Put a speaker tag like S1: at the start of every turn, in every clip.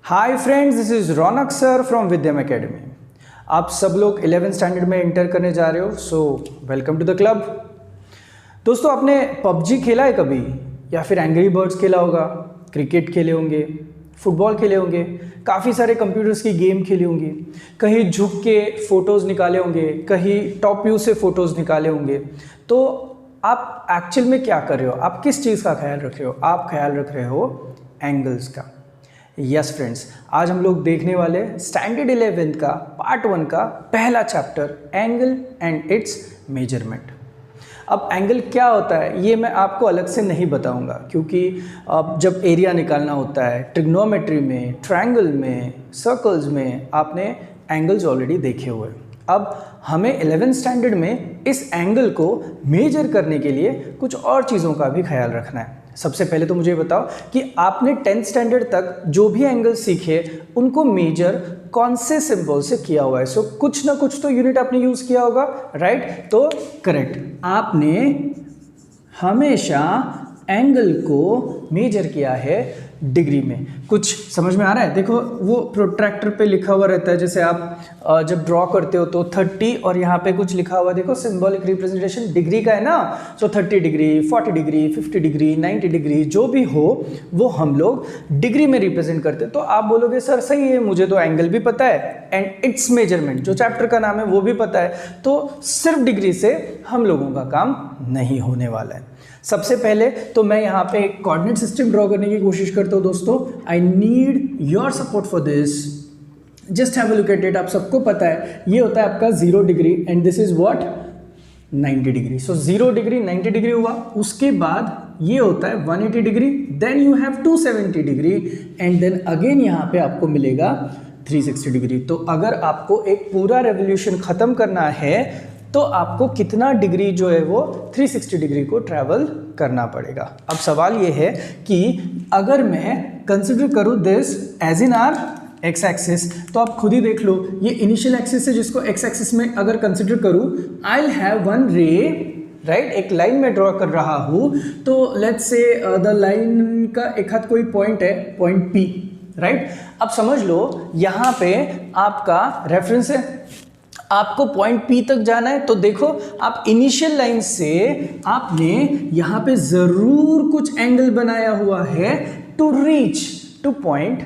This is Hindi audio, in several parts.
S1: Hi friends, this is Raunak sir from Vidyam academy. आप सब लोग 11th स्टैंडर्ड में इंटर करने जा रहे हो, so welcome to the club. दोस्तों, आपने पबजी खेला है कभी, या फिर एंग्री बर्ड्स खेला होगा, क्रिकेट खेले होंगे, फुटबॉल खेले होंगे, काफ़ी सारे कंप्यूटर्स की गेम खेली होंगी, कहीं झुक के फ़ोटोज़ निकाले होंगे, कहीं टॉप व्यू से फ़ोटोज़ निकाले होंगे। तो आप एक्चुअल में क्या कर रहे हो? आप किस चीज़ का ख्याल रख रहे हो? आप ख्याल रख रहे हो एंगल्स का। यस फ्रेंड्स, आज हम लोग देखने वाले स्टैंडर्ड 11th का पार्ट 1 का पहला chapter, angle and it's measurement. अब एंगल क्या होता है ये मैं आपको अलग से नहीं बताऊंगा, क्योंकि अब जब एरिया निकालना होता है ट्रिग्नोमेट्री में, ट्रायंगल में, सर्कल्स में, आपने एंगल्स ऑलरेडी देखे हुए। अब हमें 11th स्टैंडर्ड में इस एंगल को मेजर करने के लिए कुछ और चीज़ों का भी ख्याल रखना है। सबसे पहले तो मुझे बताओ कि आपने 10th स्टैंडर्ड तक जो भी एंगल सीखे उनको मेजर कौन से सिंबल से किया हुआ है। सो कुछ ना कुछ तो यूनिट आपने यूज़ किया होगा, राइट? तो करेक्ट, आपने हमेशा एंगल को मेजर किया है डिग्री में। कुछ समझ में आ रहा है? देखो, वो प्रोट्रैक्टर पे लिखा हुआ रहता है, जैसे आप जब ड्रॉ करते हो तो 30 और यहाँ पे कुछ लिखा हुआ, देखो सिंबॉलिक रिप्रेजेंटेशन डिग्री का है ना। सो 30 डिग्री, 40 डिग्री, 50 डिग्री, 90 डिग्री, जो भी हो वो हम लोग डिग्री में रिप्रेजेंट करते हैं। तो आप बोलोगे सर सही है, मुझे तो एंगल भी पता है एंड इट्स मेजरमेंट जो चैप्टर का नाम है वो भी पता है, तो सिर्फ डिग्री से हम लोगों का काम नहीं होने वाला है। सबसे पहले तो मैं यहाँ पे एक कोऑर्डिनेट सिस्टम ड्रॉ करने की कोशिश करता हूँ। दोस्तों, I need your support for this. Just have a look at it. आप सबको पता है ये होता है आपका 0 degree and this is what 90 degree. So 0 degree 90 degree हुआ, उसके बाद ये होता है 180 degree, then you have 270 degree and then again यहाँ पे आपको मिलेगा 360 डिग्री। तो अगर आपको एक पूरा रेवोल्यूशन खत्म करना है तो आपको कितना डिग्री जो है वो 360 डिग्री को ट्रैवल करना पड़ेगा। अब सवाल ये है कि अगर मैं कंसिडर करूँ this as in our x axis, तो आप खुद ही देख लो, ये इनिशियल एक्सिस है जिसको एक्स एक्सिस में अगर कंसिडर करूँ, आई विल हैव वन रे, राइट? एक लाइन में ड्रॉ कर रहा हूँ, तो लेट्स से द लाइन का एक हाथ कोई पॉइंट है, पॉइंट पी, राइट? अब समझ लो यहाँ पे आपका रेफरेंस है, आपको पॉइंट P तक जाना है। तो देखो, आप इनिशियल लाइन से आपने यहाँ पे जरूर कुछ एंगल बनाया हुआ है to reach to point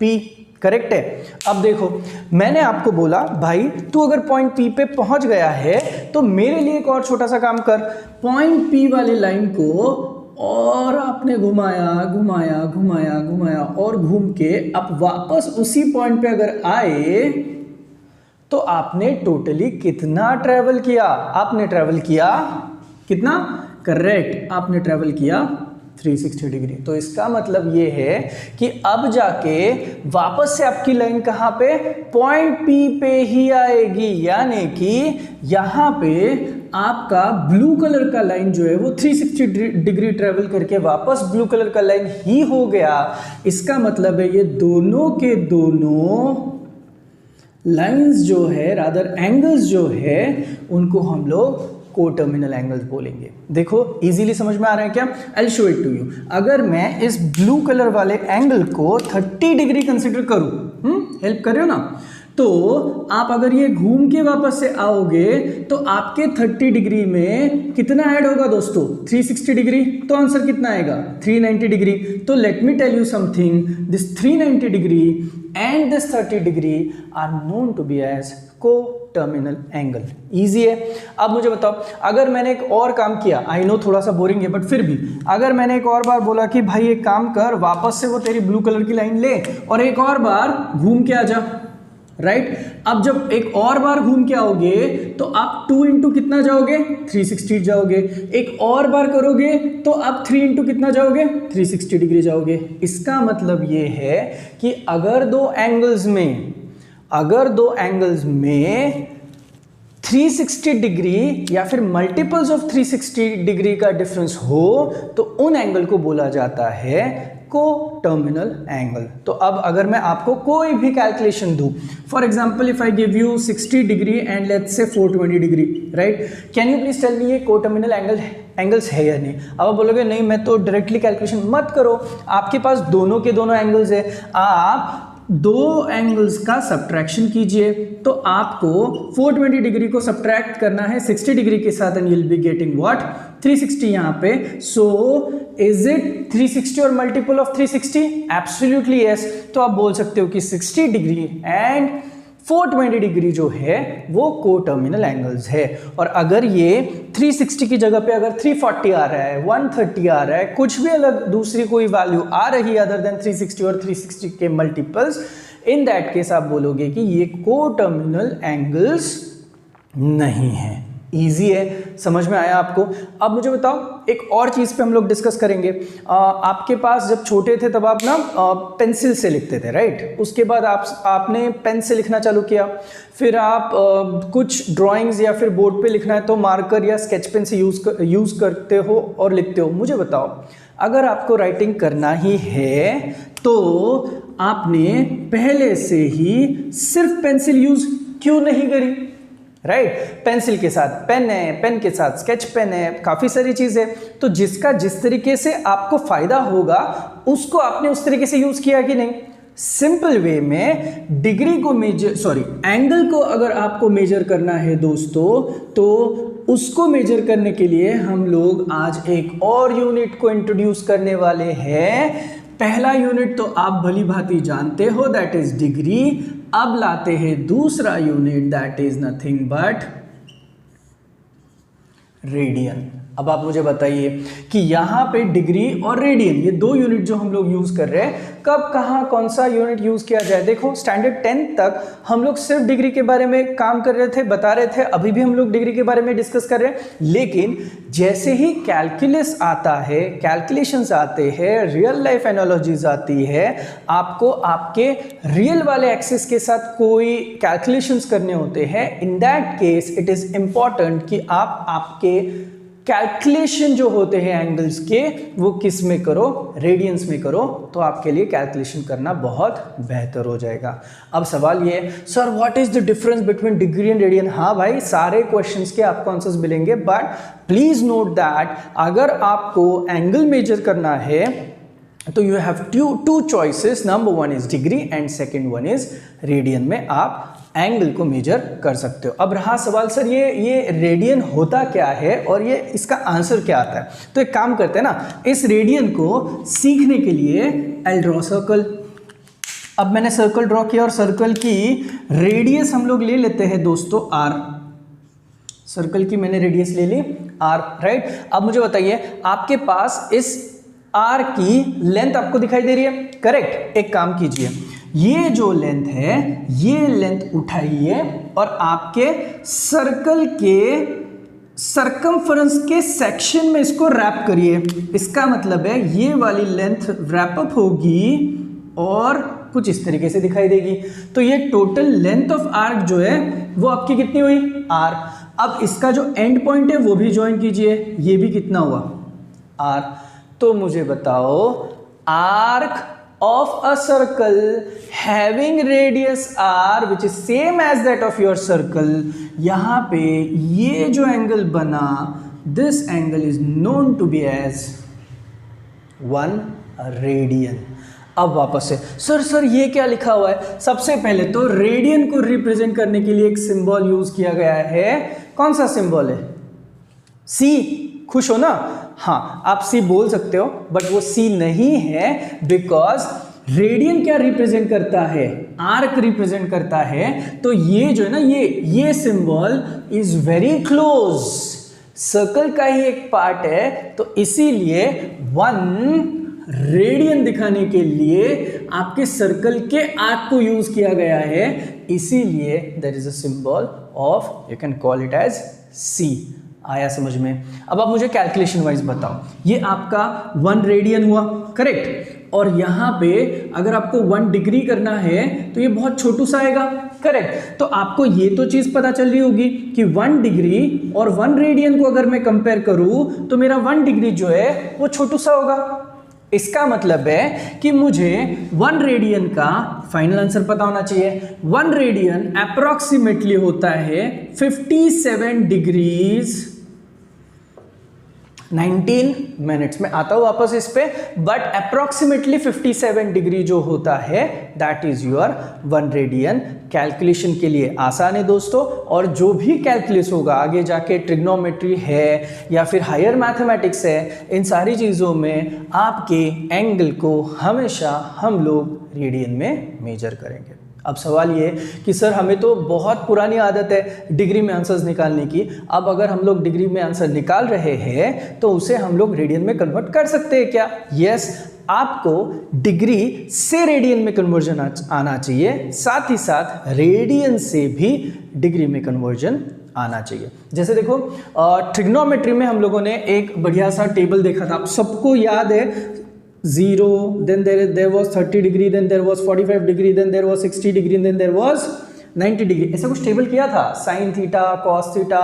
S1: P, correct है? अब देखो, मैंने आपको बोला भाई तू अगर पॉइंट P पे पहुंच गया है तो मेरे लिए एक और छोटा सा काम कर, पॉइंट P वाली लाइन को और आपने घुमाया घुमाया घुमाया घुमाया और घूम के आप वापस उसी पॉइंट पे अगर आए तो आपने टोटली कितना ट्रैवल किया? आपने ट्रैवल किया कितना? करेक्ट, आपने ट्रैवल किया 360 डिग्री। तो इसका मतलब ये है कि अब जाके वापस से आपकी लाइन कहाँ पे? पॉइंट P पे ही आएगी, यानी कि यहाँ पे आपका ब्लू कलर का लाइन जो है वो 360 डिग्री ट्रैवल करके वापस ब्लू कलर का लाइन ही हो गया। इसका मतलब है ये दोनों के दोनों लाइंस जो है, रादर एंगल्स जो है, उनको हम लोग कोटर्मिनल एंगल्स बोलेंगे। देखो इजीली समझ में आ रहा है क्या? I will show it to you. अगर मैं इस ब्लू कलर वाले एंगल को 30 डिग्री कंसिडर करूं, हेल्प कर रहे हो ना, तो आप अगर ये घूम के वापस से आओगे तो आपके 30 डिग्री में कितना ऐड होगा दोस्तों? 360 डिग्री। तो आंसर कितना आएगा? 390 डिग्री। तो let me tell you something, this 390 degree and this 30 degree are known to be as coterminal angle. Easy है। अब मुझे बताओ, अगर मैंने एक और काम किया, आई नो थोड़ा सा बोरिंग है बट फिर भी, अगर मैंने एक और बार बोला कि भाई एक काम कर, वापस से वो तेरी ब्लू कलर की लाइन ले और एक और बार घूम के आ जा, राइट? अब जब एक और बार घूम के आओगे तो आप 2 इंटू कितना जाओगे? 360 जाओगे। एक और बार करोगे तो आप 3 इंटू कितना जाओगे? 360 डिग्री जाओगे। इसका मतलब ये है कि अगर दो एंगल्स में 360 डिग्री या फिर मल्टीपल्स ऑफ 360 डिग्री का डिफरेंस हो तो उन एंगल को बोला जाता है कोटर्मिनल एंगल। तो अब अगर मैं आपको कोई भी कैलकुलेशन दूं, for example if I give you 60 degree and let's say 420 degree, right? Can you please tell me ये कोटर्मिनल एंगल्स है या नहीं? अब आप बोलोगे नहीं, मैं तो डायरेक्टली कैलकुलेशन मत करो, आपके पास दोनों के दोनों एंगल्स है, आप दो एंगल्स का सब्ट्रैक्शन कीजिए, तो आपको 420 डिग्री को सब्ट्रैक्ट करना है 60 डिग्री के साथ and you will be getting what 360 यहाँ पे। सो इज इट 360 और मल्टीपल ऑफ 360? Absolutely yes. तो आप बोल सकते हो कि 60 डिग्री एंड 420 डिग्री जो है वो कोटर्मिनल एंगल्स है। और अगर ये 360 की जगह पे अगर 340 आ रहा है, 130 आ रहा है, कुछ भी अलग दूसरी कोई वैल्यू आ रही है अदर देन 360 और 360 के मल्टीपल्स, इन दैट केस आप बोलोगे कि ये कोटर्मिनल एंगल्स नहीं है। इजी है, समझ में आया आपको? अब मुझे बताओ, एक और चीज़ पे हम लोग डिस्कस करेंगे। आपके पास जब छोटे थे तब आप ना पेंसिल से लिखते थे, राइट? उसके बाद आपने पेन से लिखना चालू किया, फिर आप कुछ ड्राइंग्स या फिर बोर्ड पे लिखना है तो मार्कर या स्केच पेन से यूज़ करते हो और लिखते हो। मुझे बताओ, अगर आपको राइटिंग करना ही है तो आपने पहले से ही सिर्फ पेंसिल यूज़ क्यों नहीं करी? राइट, पेंसिल के साथ पेन है, पेन के साथ स्केच पेन है, काफ़ी सारी चीज़ें। तो जिसका जिस तरीके से आपको फ़ायदा होगा उसको आपने उस तरीके से यूज़ किया कि नहीं? सिंपल वे में डिग्री को एंगल को अगर आपको मेजर करना है दोस्तों, तो उसको मेजर करने के लिए हम लोग आज एक और यूनिट को इंट्रोड्यूस करने वाले हैं। पहला यूनिट तो आप भली भांति जानते हो, दैट इज डिग्री। अब लाते हैं दूसरा unit, that is nothing but radian. अब आप मुझे बताइए कि यहाँ पे डिग्री और रेडियन, ये दो यूनिट जो हम लोग यूज कर रहे हैं, कब कहाँ कौन सा यूनिट यूज किया जाए? देखो, स्टैंडर्ड 10 तक हम लोग सिर्फ डिग्री के बारे में काम कर रहे थे, बता रहे थे, अभी भी हम लोग डिग्री के बारे में डिस्कस कर रहे हैं। लेकिन जैसे ही कैलकुलस आता है, कैलकुलेशंस आते हैं, रियल लाइफ एनालॉजीज आती है, आपको आपके रियल वाले एक्सिस के साथ कोई कैलकुलेशंस करने होते हैं, in that case it is important कि आप आपके कैलकुलेशन जो होते हैं एंगल्स के, वो किस में करो? रेडियंस में करो, तो आपके लिए कैलकुलेशन करना बहुत बेहतर हो जाएगा। अब सवाल ये है, sir what is the difference between degree and radian? हाँ भाई, सारे क्वेश्चंस के आपको आंसर्स मिलेंगे, बट प्लीज नोट दैट अगर आपको एंगल मेजर करना है तो you have two choices. Number one is degree and second one is radian में आप एंगल को मेजर कर सकते हो। अब रहा सवाल, सर ये रेडियन होता क्या है और ये इसका आंसर क्या आता है? तो एक काम करते हैं ना, इस रेडियन को सीखने के लिए आई ड्रॉ सर्कल। अब मैंने सर्कल ड्रॉ किया और सर्कल की रेडियस हम लोग ले लेते हैं दोस्तों आर। सर्कल की मैंने रेडियस ले ली आर, राइट? अब मुझे बताइए, आपके पास इस आर की लेंथ आपको दिखाई दे रही है, करेक्ट? एक काम कीजिए, ये जो लेंथ है ये लेंथ उठाइए और आपके सर्कल के सर्कमफरेंस के सेक्शन में इसको रैप करिए। इसका मतलब है ये वाली लेंथ रैप अप होगी और कुछ इस तरीके से दिखाई देगी। तो ये टोटल लेंथ ऑफ आर्क जो है वो आपकी कितनी हुई? आर। अब इसका जो एंड पॉइंट है वो भी ज्वाइन कीजिए, ये भी कितना हुआ? आर। तो मुझे बताओ, arc of a circle having radius r which is same as that of your circle, यहाँ पे ये जो एंगल बना, this angle is known to be as 1 radian। अब वापस से, सर ये क्या लिखा हुआ है? सबसे पहले तो रेडियन को रिप्रेजेंट करने के लिए एक सिंबल यूज किया गया है। कौन सा सिंबल है? सी। खुश हो ना? हाँ, आप सी बोल सकते हो, बट वो सी नहीं है, बिकॉज रेडियन क्या रिप्रेजेंट करता है? आर्क रिप्रेजेंट करता है। तो ये जो है ना, ये symbol is very close, circle का ही एक पार्ट है। तो इसीलिए 1 रेडियन दिखाने के लिए आपके सर्कल के आर्क को यूज किया गया है, इसीलिए there is a symbol of, you can call it as C. आया समझ में? अब आप मुझे कैलकुलेशन वाइज बताओ, ये आपका 1 रेडियन हुआ, करेक्ट? और यहाँ पे अगर आपको 1 डिग्री करना है तो ये बहुत छोटू सा आएगा, करेक्ट? तो आपको ये तो चीज़ पता चल रही होगी कि 1 डिग्री और 1 रेडियन को अगर मैं कंपेयर करूँ तो मेरा 1 डिग्री जो है वो छोटू सा होगा। इसका मतलब है कि मुझे 1 रेडियन का फाइनल आंसर पता होना चाहिए। 1 रेडियन अप्रोक्सीमेटली होता है 57 डिग्रीज 19 मिनट्स में आता हूँ वापस इस पे, बट अप्रोक्सीमेटली 57 डिग्री जो होता है that is your 1 radian. Calculation के लिए आसान है दोस्तों, और जो भी कैलकुलेस होगा आगे जाके ट्रिग्नोमेट्री है या फिर हायर मैथमेटिक्स है, इन सारी चीज़ों में आपके एंगल को हमेशा हम लोग रेडियन में मेजर करेंगे। अब सवाल ये कि सर हमें तो बहुत पुरानी आदत है डिग्री में आंसर्स निकालने की, अब अगर हम लोग डिग्री में आंसर निकाल रहे हैं तो उसे हम लोग रेडियन में कन्वर्ट कर सकते हैं क्या? यस, आपको डिग्री से रेडियन में कन्वर्जन आना चाहिए, साथ ही साथ रेडियन से भी डिग्री में कन्वर्जन आना चाहिए। जैसे देखो ट्रिग्नोमेट्री में हम लोगों ने एक बढ़िया सा टेबल देखा था, आप सबको याद है 0, then there was 30 degree, then there was 45 degree, then there was 60 degree, then there was 90 degree, ऐसा कुछ टेबल किया था। Sine theta, cos theta,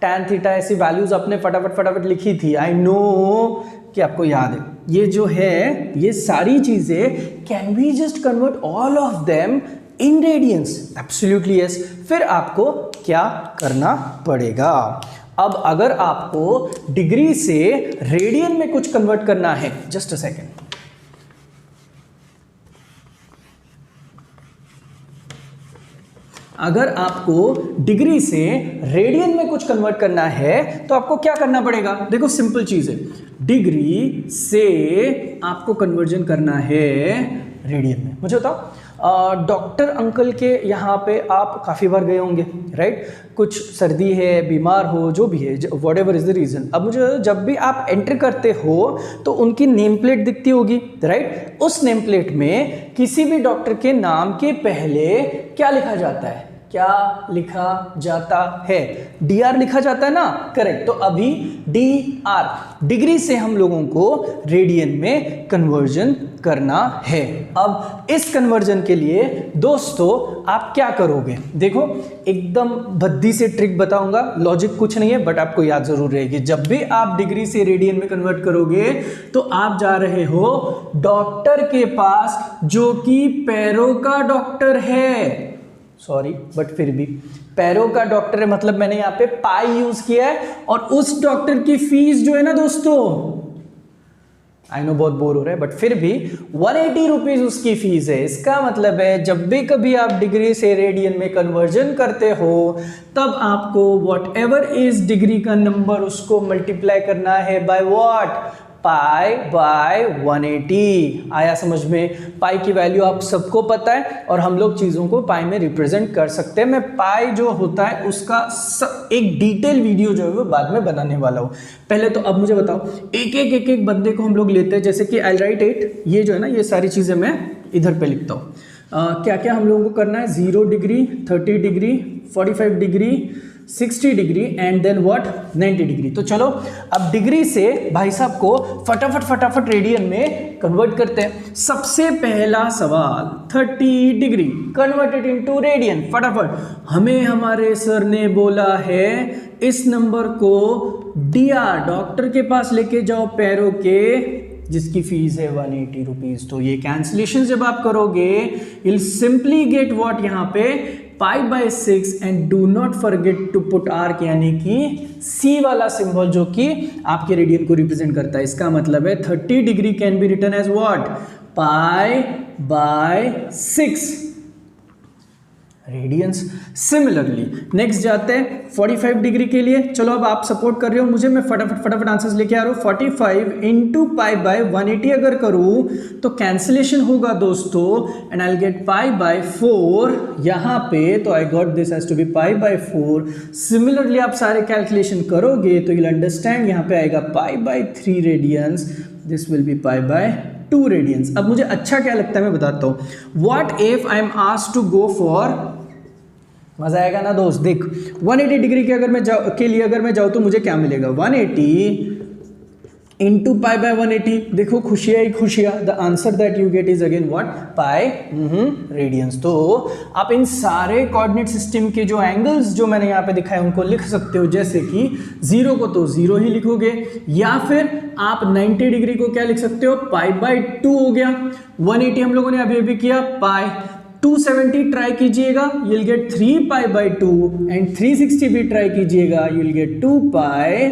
S1: tan theta, ऐसी वैल्यूज आपने फटाफट लिखी थी। आई नो कि आपको याद है। ये जो है ये सारी चीजें can we just convert all of them in radians? Absolutely yes. फिर आपको क्या करना पड़ेगा? अब अगर आपको डिग्री से रेडियन में कुछ कन्वर्ट करना है, जस्ट अ सेकेंड, अगर आपको डिग्री से रेडियन में कुछ कन्वर्ट करना है तो आपको क्या करना पड़ेगा? देखो सिंपल चीज है, डिग्री से आपको कन्वर्जन करना है रेडियन में। मुझे बताओ, डॉक्टर अंकल के यहाँ पे आप काफ़ी बार गए होंगे, राइट? कुछ सर्दी है, बीमार हो, जो भी है, what ever is the reason. अब मुझे जब भी आप एंटर करते हो तो उनकी नेम प्लेट दिखती होगी, राइट? उस नेम प्लेट में किसी भी डॉक्टर के नाम के पहले क्या लिखा जाता है? क्या लिखा जाता है? DR लिखा जाता है ना, करेक्ट। तो अभी DR डिग्री से हम लोगों को रेडियन में कन्वर्जन करना है। अब इस कन्वर्जन के लिए दोस्तों आप क्या करोगे? देखो एकदम भद्दी से ट्रिक बताऊंगा, लॉजिक कुछ नहीं है बट आपको याद जरूर रहेगी। जब भी आप डिग्री से रेडियन में कन्वर्ट करोगे तो आप जा रहे हो डॉक्टर के पास जो कि पैरों का डॉक्टर है। सॉरी बट फिर भी पैरों का डॉक्टर है, मतलब मैंने यहाँ पे पाई यूज किया है, और उस डॉक्टर की फीस जो है ना दोस्तों, आई नो बहुत बोर हो रहा है बट फिर भी 180 रुपीज उसकी फीस है। इसका मतलब है जब भी कभी आप डिग्री से रेडियन में कन्वर्जन करते हो तब आपको वॉट एवर इज डिग्री का नंबर उसको मल्टीप्लाई करना है बाय व्हाट? Pi bye 180। आया समझ में? पाई की वैल्यू आप सबको पता है और हम लोग चीज़ों को पाई में रिप्रेजेंट कर सकते हैं। मैं पाई जो होता है उसका एक डिटेल वीडियो जो है वो बाद में बनाने वाला हूँ। पहले तो अब मुझे बताओ, एक बंदे को हम लोग लेते हैं, जैसे कि आई राइट इट, ये जो है ना, ये सारी चीज़ें मैं इधर पे लिखता हूँ। क्या क्या हम लोगों को करना है? 0 degree, 30 degree, 45 degree, 60 degree and then what? 90 degree. तो चलो अब डिग्री से भाई साहब को फटाफट रेडियन में कन्वर्ट करते हैं। सबसे पहला सवाल, 30 डिग्री कन्वर्टेड इनटू रेडियन। फटाफट, हमें हमारे सर ने बोला है इस नंबर को DR डॉक्टर के पास लेके जाओ पैरों के, जिसकी फीस है 180 रुपीज। तो ये कैंसिलेशन जब आप करोगे you'll simply get what यहाँ पे pi by 6 and do not forget to put arc, यानी कि C वाला सिंबल जो कि आपके रेडियन को रिप्रेजेंट करता है। इसका मतलब है 30 degree can be written as what? Pi by 6 radians. Similarly next जाते हैं 45 डिग्री के लिए। चलो अब आप सपोर्ट कर रहे हो मुझे, मैं फटाफट आंसर्स लेके आ रहा हूँ। 45 इंटू पाई बाय 180 अगर करूँ तो कैंसिलेशन होगा दोस्तों, and I will get pi by 4 यहाँ पे। तो I got this has to be pi by 4। Similarly आप सारे कैलकुलेशन करोगे तो you'll अंडरस्टैंड, यहाँ पे आएगा pi by 3 radians, this will be pi by 2 radians. अब मुझे अच्छा क्या लगता है मैं बताता हूँ। What if I am asked to go for, मजा आएगा ना दोस्त, देख 180 डिग्री के अगर मैं जाऊँ तो मुझे क्या मिलेगा? 180 इंटू पाई बाय 180। देखो खुशियाँ ही खुशियाँ, the answer that you get is again what? Pi radiance. तो आप इन सारे कोऑर्डिनेट सिस्टम के जो एंगल्स जो मैंने यहाँ पे दिखाए उनको लिख सकते हो, जैसे कि 0 को तो 0 ही लिखोगे, या फिर आप 90 डिग्री को क्या लिख सकते हो? पाई बाय 2 हो गया। 180 हम लोगों ने अभी किया, पाई 270 ट्राई कीजिएगा, you'll get 3 pi by 2 and 360 भी ट्राई कीजिएगा, you'll get 2 पाई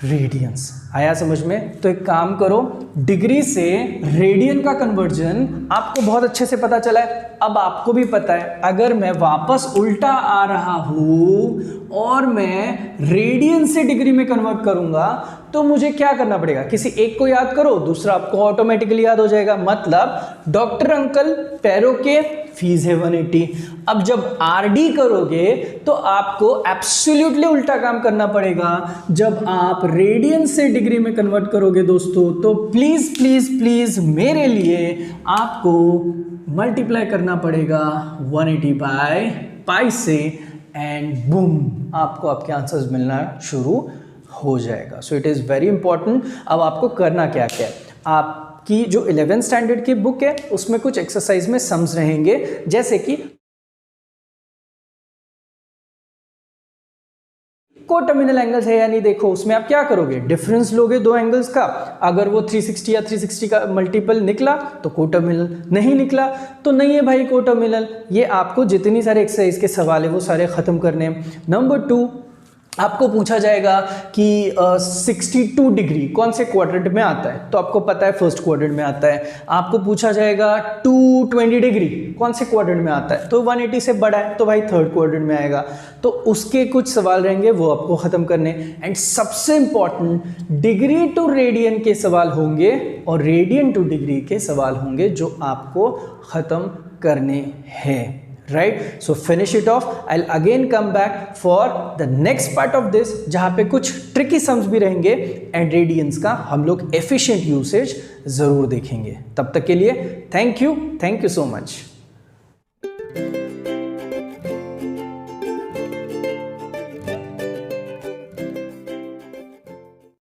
S1: रेडियंस। आया समझ में? तो एक काम करो, डिग्री से रेडियन का कन्वर्जन आपको बहुत अच्छे से पता चला है। अब आपको भी पता है अगर मैं वापस उल्टा आ रहा हूं और मैं रेडियन से डिग्री में कन्वर्ट करूंगा तो मुझे क्या करना पड़ेगा? किसी एक को याद करो, दूसरा आपको ऑटोमेटिकली याद हो जाएगा। मतलब डॉक्टर अंकल पैरों के फीस है 180। अब जब आरडी करोगे तो आपको एब्सोल्युटली उल्टा काम करना पड़ेगा। जब आप रेडियन से डिग्री में कन्वर्ट करोगे दोस्तों, तो प्लीज प्लीज प्लीज मेरे लिए आपको मल्टीप्लाई करना पड़ेगा 180 बाय पाई से, एंड बूम आपको आपके आंसर्स मिलना शुरू हो जाएगा। So it is very important. अब आपको करना क्या क्या है, आपकी जो 11th स्टैंडर्ड की बुक है उसमें कुछ एक्सरसाइज में सम्स रहेंगे, जैसे कि कोटर्मिनल एंगल्स है या नहीं, देखो उसमें आप क्या करोगे, डिफरेंस लोगे दो एंगल्स का। अगर वो 360 या 360 का मल्टीपल निकला तो कोटर्मिनल, नहीं निकला तो नहीं है भाई कोटर्मिनल। ये आपको जितनी सारे एक्सरसाइज के सवाल है वो सारे खत्म करने हैं। नंबर 2, आपको पूछा जाएगा कि 62 डिग्री कौन से क्वाड्रेंट में आता है, तो आपको पता है फर्स्ट क्वाड्रेंट में आता है। आपको पूछा जाएगा 220 डिग्री कौन से क्वाड्रेंट में आता है, तो 180 से बड़ा है तो भाई थर्ड क्वाड्रेंट में आएगा। तो उसके कुछ सवाल रहेंगे वो आपको ख़त्म करने। एंड सबसे इंपॉर्टेंट, डिग्री टू रेडियन के सवाल होंगे और रेडियन टू डिग्री के सवाल होंगे जो आपको ख़त्म करने हैं। Right? So finish it off. I'll again come back for the next part of this, जहाँ पे कुछ tricky sums भी रहेंगे and radians का हम लोग efficient usage ज़रूर देखेंगे। तब तक के लिए thank you so much.